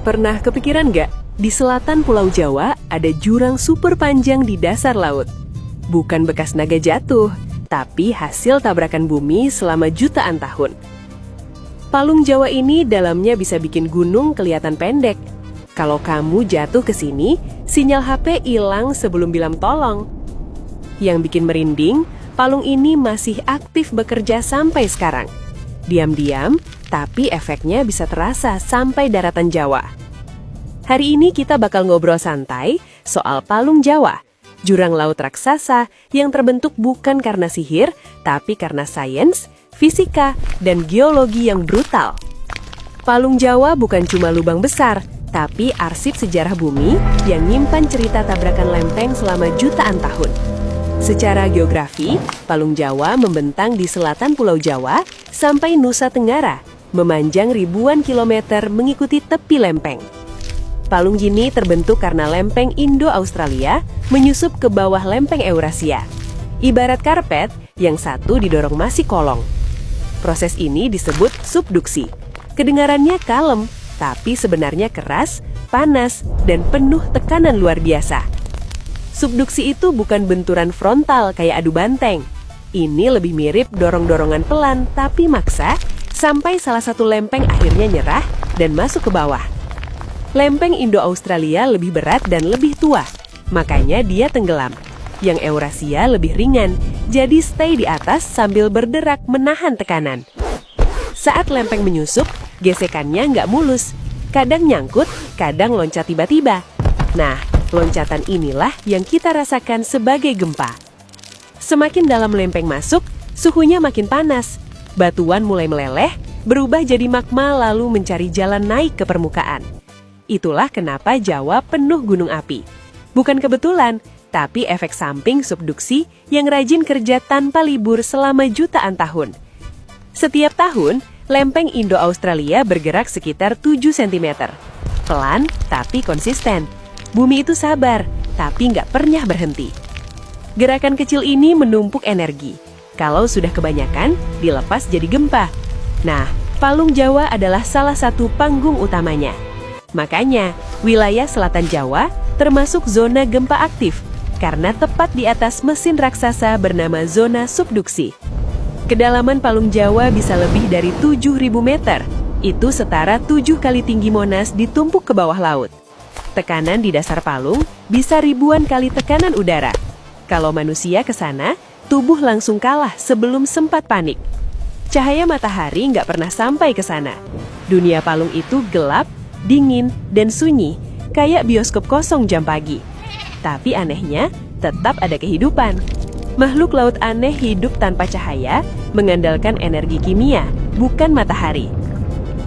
Pernah kepikiran nggak? Di selatan Pulau Jawa ada jurang super panjang di dasar laut. Bukan bekas naga jatuh, tapi hasil tabrakan bumi selama jutaan tahun. Palung Jawa ini dalamnya bisa bikin gunung kelihatan pendek. Kalau kamu jatuh ke sini, sinyal HP hilang sebelum bilang tolong. Yang bikin merinding, palung ini masih aktif bekerja sampai sekarang. Diam-diam, tapi efeknya bisa terasa sampai daratan Jawa. Hari ini kita bakal ngobrol santai soal Palung Jawa, jurang laut raksasa yang terbentuk bukan karena sihir, tapi karena sains, fisika, dan geologi yang brutal. Palung Jawa bukan cuma lubang besar, tapi arsip sejarah bumi yang nyimpan cerita tabrakan lempeng selama jutaan tahun. Secara geografi, Palung Jawa membentang di selatan Pulau Jawa sampai Nusa Tenggara, memanjang ribuan kilometer mengikuti tepi lempeng. Palung ini terbentuk karena lempeng Indo-Australia menyusup ke bawah lempeng Eurasia. Ibarat karpet, yang satu didorong masih kolong. Proses ini disebut subduksi. Kedengarannya kalem, tapi sebenarnya keras, panas, dan penuh tekanan luar biasa. Subduksi itu bukan benturan frontal kayak adu banteng. Ini lebih mirip dorong-dorongan pelan tapi maksa, sampai salah satu lempeng akhirnya nyerah dan masuk ke bawah. Lempeng Indo-Australia lebih berat dan lebih tua, makanya dia tenggelam. Yang Eurasia lebih ringan, jadi stay di atas sambil berderak menahan tekanan. Saat lempeng menyusup, gesekannya nggak mulus. Kadang nyangkut, kadang loncat tiba-tiba. Nah, loncatan inilah yang kita rasakan sebagai gempa. Semakin dalam lempeng masuk, suhunya makin panas. Batuan mulai meleleh, berubah jadi magma lalu mencari jalan naik ke permukaan. Itulah kenapa Jawa penuh gunung api. Bukan kebetulan, tapi efek samping subduksi yang rajin kerja tanpa libur selama jutaan tahun. Setiap tahun, lempeng Indo-Australia bergerak sekitar 7 cm. Pelan, tapi konsisten. Bumi itu sabar, tapi nggak pernah berhenti. Gerakan kecil ini menumpuk energi. Kalau sudah kebanyakan, dilepas jadi gempa. Nah, Palung Jawa adalah salah satu panggung utamanya. Makanya, wilayah selatan Jawa termasuk zona gempa aktif, karena tepat di atas mesin raksasa bernama zona subduksi. Kedalaman Palung Jawa bisa lebih dari 7.000 meter. Itu setara 7 kali tinggi Monas ditumpuk ke bawah laut. Tekanan di dasar palung bisa ribuan kali tekanan udara. Kalau manusia ke sana, tubuh langsung kalah sebelum sempat panik. Cahaya matahari nggak pernah sampai ke sana. Dunia palung itu gelap, dingin, dan sunyi, kayak bioskop kosong jam pagi. Tapi anehnya, tetap ada kehidupan. Makhluk laut aneh hidup tanpa cahaya, mengandalkan energi kimia, bukan matahari.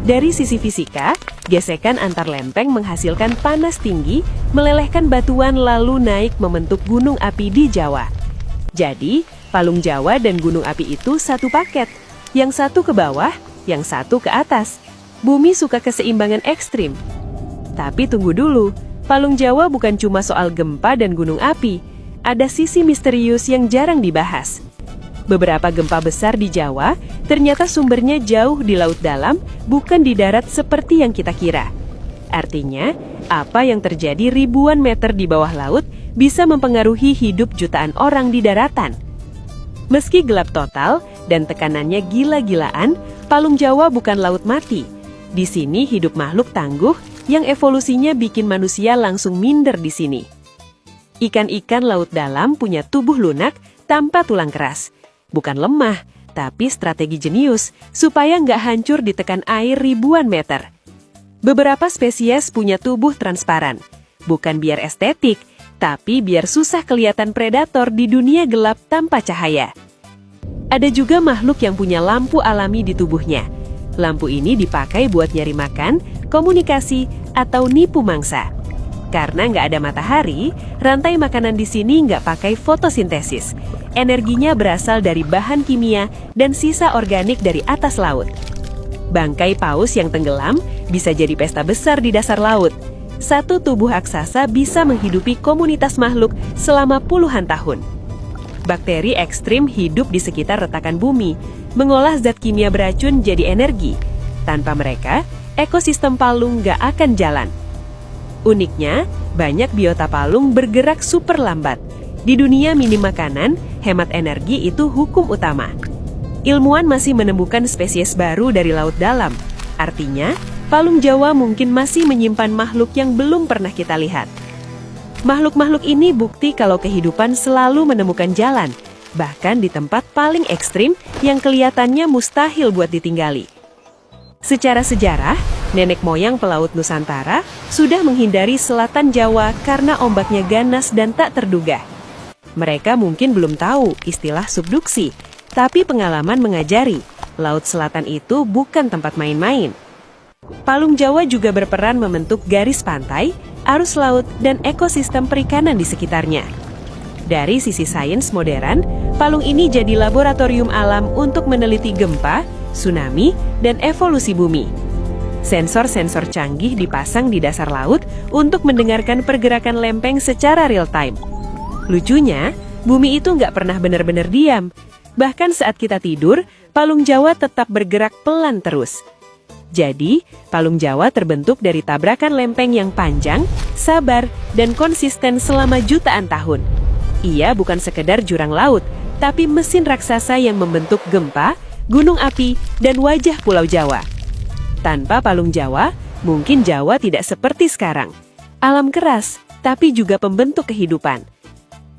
Dari sisi fisika, gesekan antar lempeng menghasilkan panas tinggi, melelehkan batuan lalu naik membentuk gunung api di Jawa. Jadi, Palung Jawa dan gunung api itu satu paket. Yang satu ke bawah, yang satu ke atas. Bumi suka keseimbangan ekstrim. Tapi tunggu dulu, Palung Jawa bukan cuma soal gempa dan gunung api. Ada sisi misterius yang jarang dibahas. Beberapa gempa besar di Jawa ternyata sumbernya jauh di laut dalam, bukan di darat seperti yang kita kira. Artinya, apa yang terjadi ribuan meter di bawah laut bisa mempengaruhi hidup jutaan orang di daratan. Meski gelap total dan tekanannya gila-gilaan, Palung Jawa bukan laut mati. Di sini hidup makhluk tangguh yang evolusinya bikin manusia langsung minder di sini. Ikan-ikan laut dalam punya tubuh lunak tanpa tulang keras. Bukan lemah, tapi strategi jenius supaya nggak hancur ditekan air ribuan meter. Beberapa spesies punya tubuh transparan. Bukan biar estetik, tapi biar susah kelihatan predator di dunia gelap tanpa cahaya. Ada juga makhluk yang punya lampu alami di tubuhnya. Lampu ini dipakai buat nyari makan, komunikasi, atau nipu mangsa. Karena nggak ada matahari, rantai makanan di sini nggak pakai fotosintesis. Energinya berasal dari bahan kimia dan sisa organik dari atas laut. Bangkai paus yang tenggelam bisa jadi pesta besar di dasar laut. Satu tubuh raksasa bisa menghidupi komunitas makhluk selama puluhan tahun. Bakteri ekstrim hidup di sekitar retakan bumi, mengolah zat kimia beracun jadi energi. Tanpa mereka, ekosistem palung nggak akan jalan. Uniknya, banyak biota palung bergerak super lambat. Di dunia minim makanan, hemat energi itu hukum utama. Ilmuwan masih menemukan spesies baru dari laut dalam. Artinya, palung Jawa mungkin masih menyimpan makhluk yang belum pernah kita lihat. Makhluk-makhluk ini bukti kalau kehidupan selalu menemukan jalan, bahkan di tempat paling ekstrim yang kelihatannya mustahil buat ditinggali. Secara sejarah, nenek moyang pelaut Nusantara sudah menghindari selatan Jawa karena ombaknya ganas dan tak terduga. Mereka mungkin belum tahu istilah subduksi, tapi pengalaman mengajari, laut selatan itu bukan tempat main-main. Palung Jawa juga berperan membentuk garis pantai, arus laut, dan ekosistem perikanan di sekitarnya. Dari sisi sains modern, palung ini jadi laboratorium alam untuk meneliti gempa, tsunami, dan evolusi bumi. Sensor-sensor canggih dipasang di dasar laut untuk mendengarkan pergerakan lempeng secara real-time. Lucunya, bumi itu nggak pernah benar-benar diam. Bahkan saat kita tidur, palung Jawa tetap bergerak pelan terus. Jadi, palung Jawa terbentuk dari tabrakan lempeng yang panjang, sabar, dan konsisten selama jutaan tahun. Ia bukan sekedar jurang laut, tapi mesin raksasa yang membentuk gempa, gunung api, dan wajah Pulau Jawa. Tanpa palung Jawa, mungkin Jawa tidak seperti sekarang. Alam keras, tapi juga pembentuk kehidupan.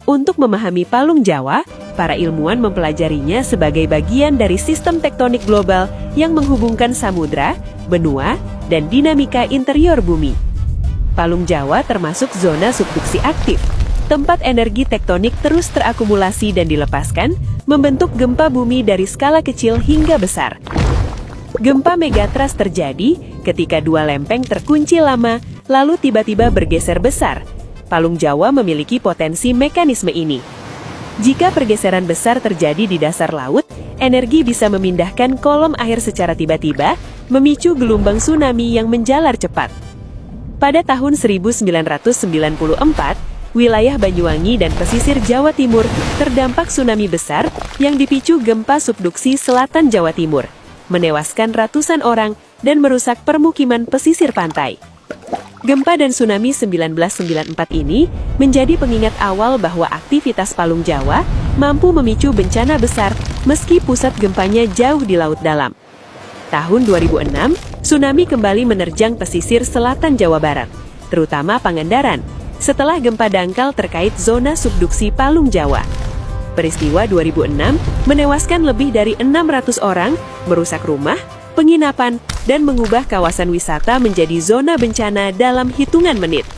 Untuk memahami palung Jawa, para ilmuwan mempelajarinya sebagai bagian dari sistem tektonik global yang menghubungkan samudra, benua, dan dinamika interior bumi. Palung Jawa termasuk zona subduksi aktif, tempat energi tektonik terus terakumulasi dan dilepaskan, membentuk gempa bumi dari skala kecil hingga besar. Gempa megatrust terjadi ketika dua lempeng terkunci lama, lalu tiba-tiba bergeser besar. Palung Jawa memiliki potensi mekanisme ini. Jika pergeseran besar terjadi di dasar laut, energi bisa memindahkan kolom air secara tiba-tiba, memicu gelombang tsunami yang menjalar cepat. Pada tahun 1994, wilayah Banyuwangi dan pesisir Jawa Timur terdampak tsunami besar yang dipicu gempa subduksi selatan Jawa Timur, menewaskan ratusan orang dan merusak permukiman pesisir pantai. Gempa dan tsunami 1994 ini menjadi pengingat awal bahwa aktivitas palung Jawa mampu memicu bencana besar meski pusat gempanya jauh di laut dalam. Tahun 2006, tsunami kembali menerjang pesisir selatan Jawa Barat, terutama Pangandaran, setelah gempa dangkal terkait zona subduksi palung Jawa. Peristiwa 2006 menewaskan lebih dari 600 orang, merusak rumah, penginapan, dan mengubah kawasan wisata menjadi zona bencana dalam hitungan menit.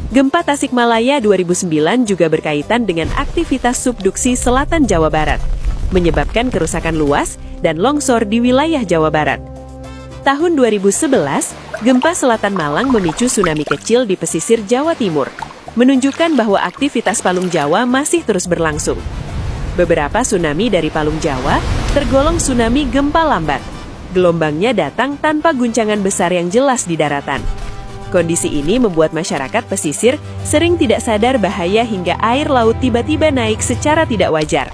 Gempa Tasikmalaya 2009 juga berkaitan dengan aktivitas subduksi selatan Jawa Barat, menyebabkan kerusakan luas dan longsor di wilayah Jawa Barat. Tahun 2011, gempa selatan Malang memicu tsunami kecil di pesisir Jawa Timur, menunjukkan bahwa aktivitas palung Jawa masih terus berlangsung. Beberapa tsunami dari palung Jawa tergolong tsunami gempa lambat. Gelombangnya datang tanpa guncangan besar yang jelas di daratan. Kondisi ini membuat masyarakat pesisir sering tidak sadar bahaya hingga air laut tiba-tiba naik secara tidak wajar.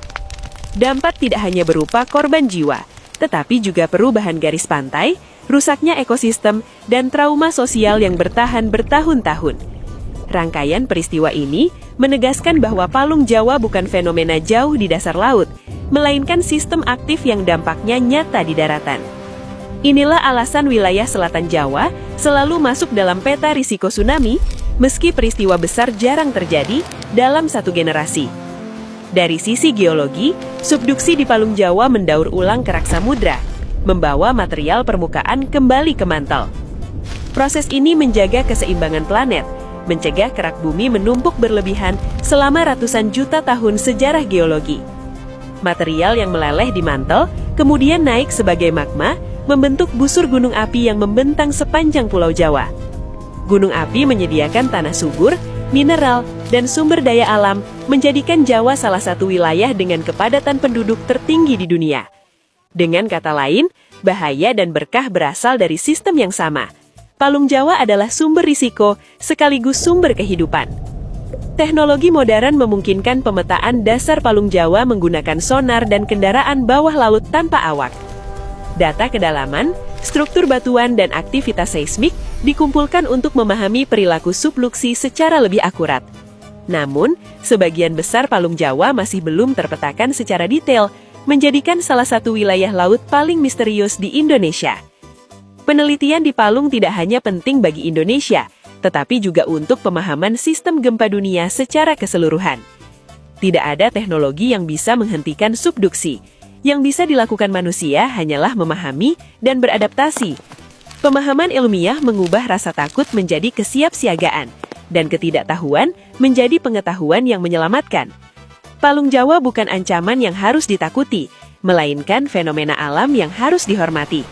Dampak tidak hanya berupa korban jiwa, tetapi juga perubahan garis pantai, rusaknya ekosistem, dan trauma sosial yang bertahan bertahun-tahun. Rangkaian peristiwa ini menegaskan bahwa palung Jawa bukan fenomena jauh di dasar laut, melainkan sistem aktif yang dampaknya nyata di daratan. Inilah alasan wilayah selatan Jawa selalu masuk dalam peta risiko tsunami, meski peristiwa besar jarang terjadi dalam satu generasi. Dari sisi geologi, subduksi di palung Jawa mendaur ulang kerak samudra, membawa material permukaan kembali ke mantel. Proses ini menjaga keseimbangan planet, mencegah kerak bumi menumpuk berlebihan selama ratusan juta tahun sejarah geologi. Material yang meleleh di mantel kemudian naik sebagai magma, membentuk busur gunung api yang membentang sepanjang Pulau Jawa. Gunung api menyediakan tanah subur, mineral, dan sumber daya alam, menjadikan Jawa salah satu wilayah dengan kepadatan penduduk tertinggi di dunia. Dengan kata lain, bahaya dan berkah berasal dari sistem yang sama. Palung Jawa adalah sumber risiko sekaligus sumber kehidupan. Teknologi modern memungkinkan pemetaan dasar palung Jawa menggunakan sonar dan kendaraan bawah laut tanpa awak. Data kedalaman, Struktur batuan dan aktivitas seismik dikumpulkan untuk memahami perilaku subluksi secara lebih akurat. Namun, sebagian besar palung Jawa masih belum terpetakan secara detail, menjadikan salah satu wilayah laut paling misterius di Indonesia. Penelitian di palung tidak hanya penting bagi Indonesia, tetapi juga untuk pemahaman sistem gempa dunia secara keseluruhan. Tidak ada teknologi yang bisa menghentikan subduksi. Yang bisa dilakukan manusia hanyalah memahami dan beradaptasi. Pemahaman ilmiah mengubah rasa takut menjadi kesiapsiagaan, dan ketidaktahuan menjadi pengetahuan yang menyelamatkan. Palung Jawa bukan ancaman yang harus ditakuti, melainkan fenomena alam yang harus dihormati.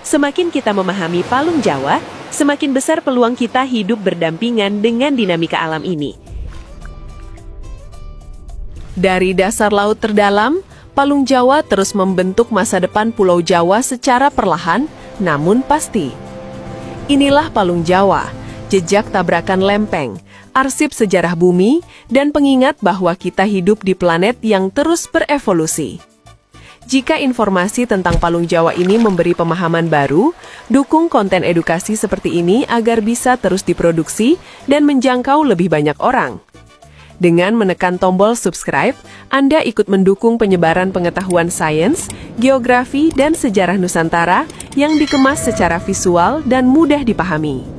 Semakin kita memahami palung Jawa, semakin besar peluang kita hidup berdampingan dengan dinamika alam ini. Dari dasar laut terdalam, palung Jawa terus membentuk masa depan Pulau Jawa secara perlahan, namun pasti. Inilah palung Jawa, jejak tabrakan lempeng, arsip sejarah bumi, dan pengingat bahwa kita hidup di planet yang terus berevolusi. Jika informasi tentang palung Jawa ini memberi pemahaman baru, dukung konten edukasi seperti ini agar bisa terus diproduksi dan menjangkau lebih banyak orang. Dengan menekan tombol subscribe, Anda ikut mendukung penyebaran pengetahuan sains, geografi, dan sejarah Nusantara yang dikemas secara visual dan mudah dipahami.